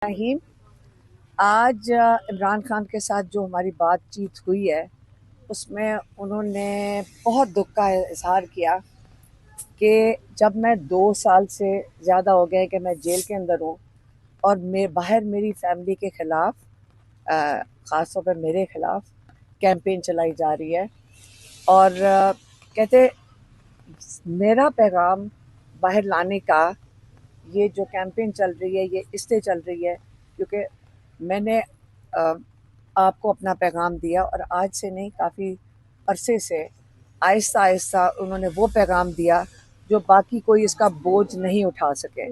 रहीम। आज इमरान खान के साथ जो हमारी बातचीत हुई है उसमें उन्होंने बहुत दुख का इजहार किया कि जब मैं 2 साल से ज़्यादा हो गए कि मैं जेल के अंदर हूँ और बाहर मेरी फैमिली के ख़िलाफ़, ख़ास तौर पर मेरे ख़िलाफ़ कैंपेन चलाई जा रही है। और कहते मेरा पैगाम बाहर लाने का ये जो कैंपेन चल रही है ये इसलिए चल रही है क्योंकि मैंने आपको अपना पैगाम दिया और आज से नहीं, काफ़ी अरसे से आहिस्ता आहिस्ता उन्होंने वो पैगाम दिया जो बाकी कोई इसका बोझ नहीं उठा सके।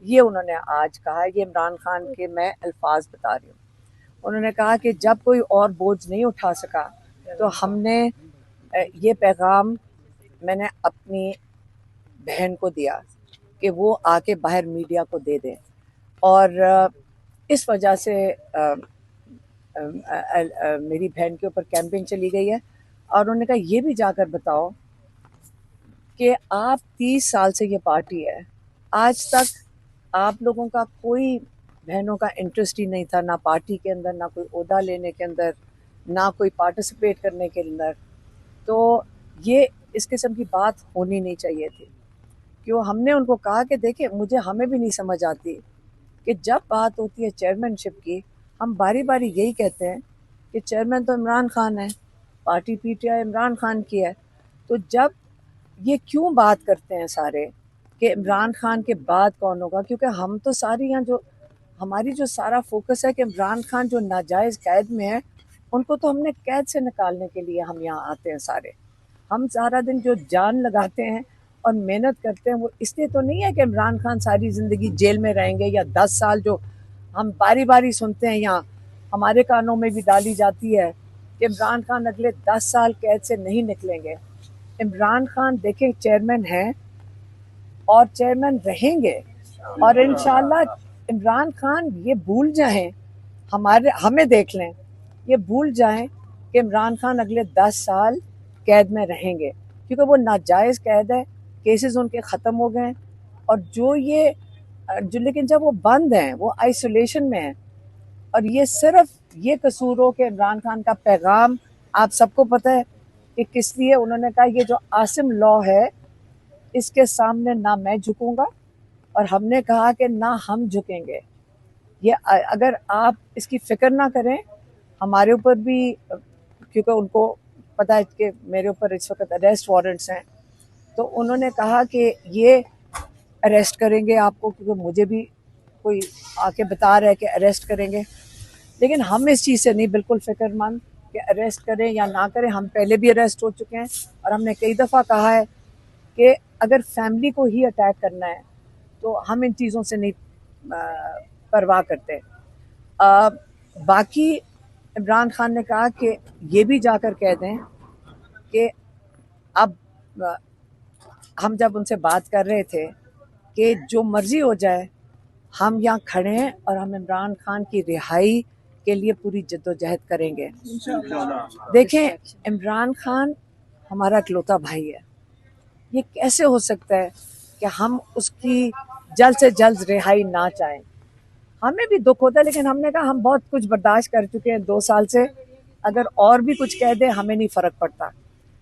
ये उन्होंने आज कहा। ये इमरान खान के मैं अल्फाज बता रही हूँ। उन्होंने कहा कि जब कोई और बोझ नहीं उठा सका तो हमने ये पैगाम मैंने अपनी बहन को दिया कि वो आके बाहर मीडिया को दे दें। और इस वजह से मेरी बहन के ऊपर कैंपेन चली गई है। और उन्होंने कहा ये भी जाकर बताओ कि आप 30 साल से ये पार्टी है, आज तक आप लोगों का कोई बहनों का इंटरेस्ट ही नहीं था, ना पार्टी के अंदर, ना कोई ओहदा लेने के अंदर, ना कोई पार्टिसिपेट करने के अंदर। तो ये इस किस्म की बात होनी नहीं चाहिए थी। क्यों हमने उनको कहा कि देखिए हमें भी नहीं समझ आती कि जब बात होती है चेयरमैनशिप की, हम बारी बारी यही कहते हैं कि चेयरमैन तो इमरान खान है, पार्टी पीटीआई इमरान खान की है। तो जब ये क्यों बात करते हैं सारे कि इमरान खान के बाद कौन होगा, क्योंकि हम तो सारी यहाँ जो हमारी जो सारा फोकस है कि इमरान खान जो नाजायज़ कैद में है उनको तो हमने कैद से निकालने के लिए हम यहाँ आते हैं सारे। हम सारा दिन जो जान लगाते हैं और मेहनत करते हैं वो इसलिए तो नहीं है कि इमरान खान सारी ज़िंदगी जेल में रहेंगे या 10 साल जो हम बारी बारी सुनते हैं यहाँ हमारे कानों में भी डाली जाती है कि इमरान खान अगले 10 साल कैद से नहीं निकलेंगे। इमरान खान देखें चेयरमैन हैं और चेयरमैन रहेंगे। और इंशाल्लाह इमरान खान ये भूल जाएं, हमें देख लें, ये भूल जाएं कि इमरान खान अगले 10 साल कैद में रहेंगे, क्योंकि वो नाजायज़ कैद है, केसेस उनके ख़त्म हो गए। और लेकिन जब वो बंद हैं, वो आइसोलेशन में हैं। और ये सिर्फ ये कसूर हो कि इमरान खान का पैगाम आप सबको पता है कि किस लिए उन्होंने कहा ये जो आसिम लॉ है इसके सामने ना मैं झुकूंगा, और हमने कहा कि ना हम झुकेंगे। ये अगर आप इसकी फिक्र ना करें हमारे ऊपर भी, क्योंकि उनको पता है कि मेरे ऊपर इस वक्त अरेस्ट वारंट्स हैं, तो उन्होंने कहा कि ये अरेस्ट करेंगे आपको, क्योंकि मुझे भी कोई आके बता रहा है कि अरेस्ट करेंगे। लेकिन हम इस चीज़ से नहीं बिल्कुल फिक्रमंद कि अरेस्ट करें या ना करें। हम पहले भी अरेस्ट हो चुके हैं और हमने कई दफ़ा कहा है कि अगर फैमिली को ही अटैक करना है तो हम इन चीज़ों से नहीं परवाह करते। बाकी इमरान खान ने कहा कि ये भी जाकर कह दें कि अब हम जब उनसे बात कर रहे थे कि जो मर्जी हो जाए हम यहाँ खड़े हैं और हम इमरान खान की रिहाई के लिए पूरी जद्दोजहद करेंगे। देखें, इमरान खान हमारा इकलौता भाई है। ये कैसे हो सकता है कि हम उसकी जल्द से जल्द रिहाई ना चाहें। हमें भी दुख होता है, लेकिन हमने कहा हम बहुत कुछ बर्दाश्त कर चुके हैं 2 साल से, अगर और भी कुछ कह दे हमें नहीं फ़र्क पड़ता।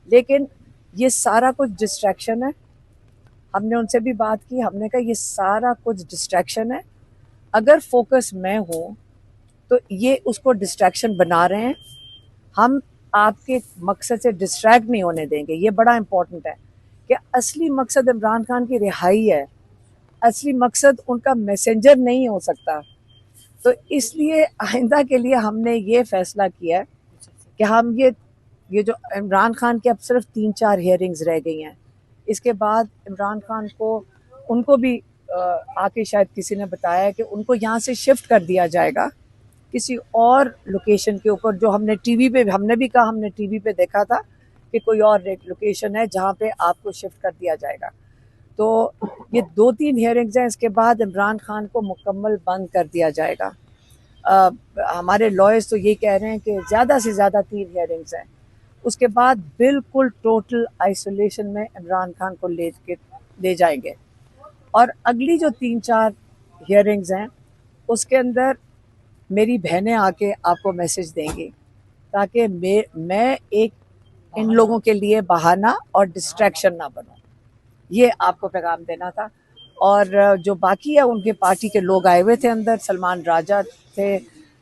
लेकिन ये सारा कुछ डिस्ट्रैक्शन है। हमने उनसे भी बात की, हमने कहा ये सारा कुछ डिस्ट्रैक्शन है। अगर फोकस मैं हूँ तो ये उसको डिस्ट्रैक्शन बना रहे हैं। हम आपके मकसद से डिस्ट्रैक्ट नहीं होने देंगे। ये बड़ा इंपॉर्टेंट है कि असली मकसद इमरान खान की रिहाई है, असली मकसद उनका मैसेंजर नहीं हो सकता। तो इसलिए आइंदा के लिए हमने ये फैसला किया है कि हम ये जो इमरान खान की अब सिर्फ 3-4 हियरिंग्स रह गई हैं, इसके बाद इमरान खान को उनको भी आके शायद किसी ने बताया कि उनको यहाँ से शिफ्ट कर दिया जाएगा किसी और लोकेशन के ऊपर, जो हमने टीवी पे हमने भी कहा, हमने टीवी पे देखा था कि कोई और एक लोकेशन है जहाँ पे आपको शिफ्ट कर दिया जाएगा। तो ये 2-3 हियरिंग्स हैं, इसके बाद इमरान खान को मुकम्मल बंद कर दिया जाएगा। हमारे लॉयर्स तो ये कह रहे हैं कि ज़्यादा से ज़्यादा 3 हियरिंग्स हैं, उसके बाद बिल्कुल टोटल आइसोलेशन में इमरान खान को ले जाएंगे। और अगली जो 3-4 हियरिंग्स हैं उसके अंदर मेरी बहनें आके आपको मैसेज देंगी, ताकि मैं एक इन लोगों के लिए बहाना और डिस्ट्रैक्शन ना बनूं। ये आपको पैगाम देना था। और जो बाकी है उनके पार्टी के लोग आए हुए थे अंदर, सलमान राजा थे,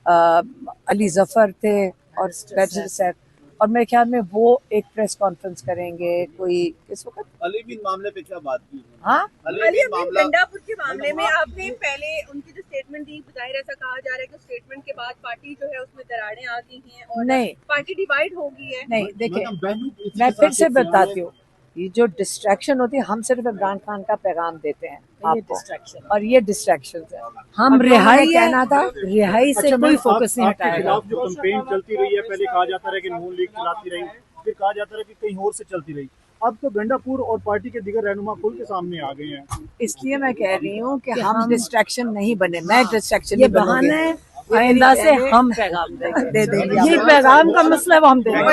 अली जफर थे और सैफ, और मेरे ख्याल में वो एक प्रेस कॉन्फ्रेंस करेंगे कोई इस वक्त। अली बिन मामले पे क्या बात की? हाँ, अली मामला गंडापुर के मामले में आपने पहले उनकी जो स्टेटमेंट दी, जाहिर ऐसा कहा जा रहा है कि स्टेटमेंट के बाद पार्टी जो है उसमें दरारें आ गई हैं और नहीं, पार्टी डिवाइड हो गई है। नहीं देखिए, मैं फिर से बताती हूँ, ये जो डिस्ट्रैक्शन होती है, हम सिर्फ इमरान खान का पैगाम देते हैं आपको, और ये डिस्ट्रैक्शन है। हम रिहाई कहना था, रिहाई से कोई फोकस नहीं हटाएगा। जो कैंपेन चलती रही है, पहले कहा जाता रहा कि नून लीग चलाती रही, फिर कहा जाता रहा कि कहीं और से चलती रही, अब तो गंडापुर और पार्टी के दीगर रहनुमा खुल के सामने आ गए हैं। इसलिए मैं कह रही हूँ कि हम डिस्ट्रैक्शन नहीं बने। मैं डिस्ट्रैक्शन ये बहाना है, आइंदा से हम पैगाम दे देंगे। यही पैगाम का मसला है, वो हम दे देंगे।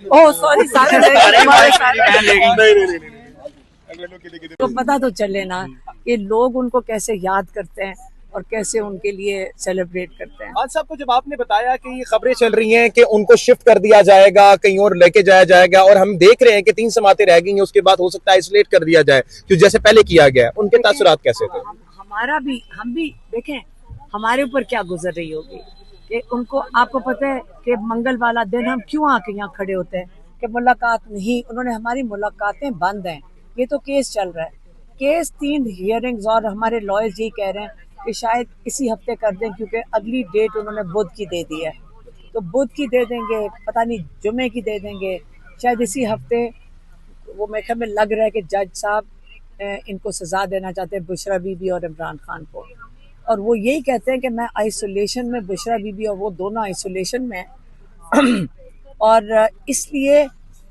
ओह सॉरी, तो पता तो चले ना कि लोग उनको कैसे याद करते हैं और कैसे उनके लिए सेलिब्रेट करते हैं। आज साहब को जब आपने बताया कि ये खबरें चल रही हैं कि उनको शिफ्ट कर दिया जाएगा, कहीं और लेके जाया जाएगा, और हम देख रहे हैं कि 3 जमातें रह गई हैं, उसके बाद हो सकता है आइसोलेट कर दिया जाए, क्यों जैसे पहले किया गया, उनके तासुरात कैसे थे? हम भी देखें हमारे ऊपर क्या गुजर रही होगी कि उनको, आपको पता है कि मंगल वाला दिन हम क्यों आके यहाँ खड़े होते हैं कि मुलाकात नहीं, उन्होंने हमारी मुलाकातें बंद हैं, ये तो केस चल रहा है, केस 3 हियरिंग्स, और हमारे लॉयर्स यही कह रहे हैं कि शायद इसी हफ्ते कर दें, क्योंकि अगली डेट उन्होंने बुध की दे दी है, तो बुध की दे देंगे, पता नहीं जुमे की दे देंगे, शायद इसी हफ्ते। वो मेरे ख्याल में लग रहा है कि जज साहब इनको सजा देना चाहते हैं, बुशरा बीबी और इमरान खान को, और वो यही कहते हैं कि मैं आइसोलेशन में, बुशरा बीबी और वो दोनों आइसोलेशन में और इसलिए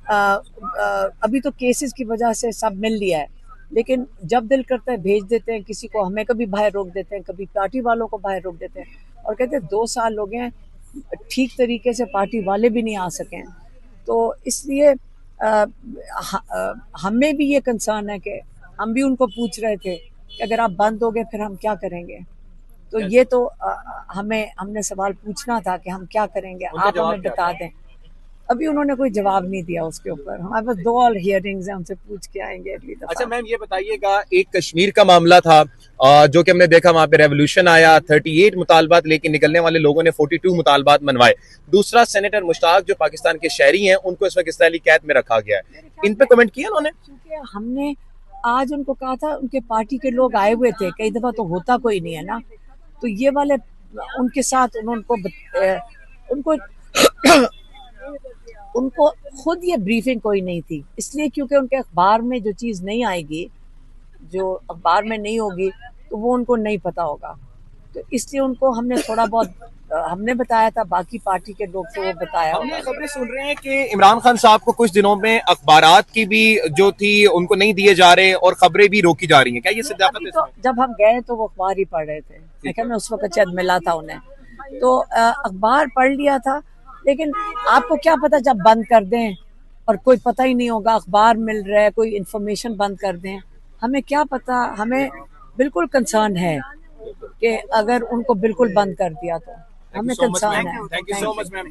अभी तो केसेस की वजह से सब मिल लिया है, लेकिन जब दिल करता है भेज देते हैं किसी को, हमें कभी बाहर रोक देते हैं, कभी पार्टी वालों को बाहर रोक देते हैं, और कहते हैं 2 साल हो गए ठीक तरीके से पार्टी वाले भी नहीं आ सके। तो इसलिए हमें भी ये कंसर्न है कि हम भी उनको पूछ रहे थे कि अगर आप बंद हो गए फिर हम क्या करेंगे, तो ये तो हमने सवाल पूछना था कि हम क्या करेंगे, आप हमें बता दें। अभी उन्होंने कोई जवाब नहीं दिया उसके ऊपर, हमारे पास 2 और हियरिंग्स हैं, उनसे पूछ के आएंगे अगली दफा। अच्छा मैम, ये बताइएगा, एक कश्मीर का मामला था जो कि हमने देखा, वहां पे रेवोल्यूशन आया, 38 मुतालबात लेके निकलने वाले लोगों ने 42 मुतालबात मनवाए। दूसरा, सेनेटर मुश्ताक जो पाकिस्तान के शहरी हैं, उनको इस वक्त इसराइली कैद में रखा गया है, इन पे कमेंट किया उन्होंने? क्योंकि हमने आज उनको कहा था, उनके पार्टी के लोग आए हुए थे, कई दफा तो होता कोई नहीं है ना, तो ये वाले उनके साथ उनको खुद ये ब्रीफिंग कोई नहीं थी, इसलिए क्योंकि उनके अखबार में जो चीज़ नहीं आएगी, जो अखबार में नहीं होगी, तो वो उनको नहीं पता होगा, तो इसलिए उनको हमने थोड़ा बहुत हमने बताया था, बाकी पार्टी के लोग को वो बताया। हमने खबरें सुन रहे हैं कि इमरान खान साहब को कुछ दिनों में अखबारात की भी जो थी उनको नहीं दिए जा रहे और खबरें भी रोकी जा रही हैं, क्या ये सदाकत है? तो जब हम गए तो वो अखबार ही पढ़ रहे थे, लेकिन उस वक्त शायद मिला था उन्हें, तो अखबार पढ़ लिया था, लेकिन आपको क्या पता जब बंद कर दें और कोई पता ही नहीं होगा, अखबार मिल रहा है, कोई इन्फॉर्मेशन बंद कर दें, हमें क्या पता। हमें बिल्कुल कंसर्न है कि अगर उनको बिल्कुल बंद कर दिया तो हमें कंसर्न है। Thank you so much ma'am.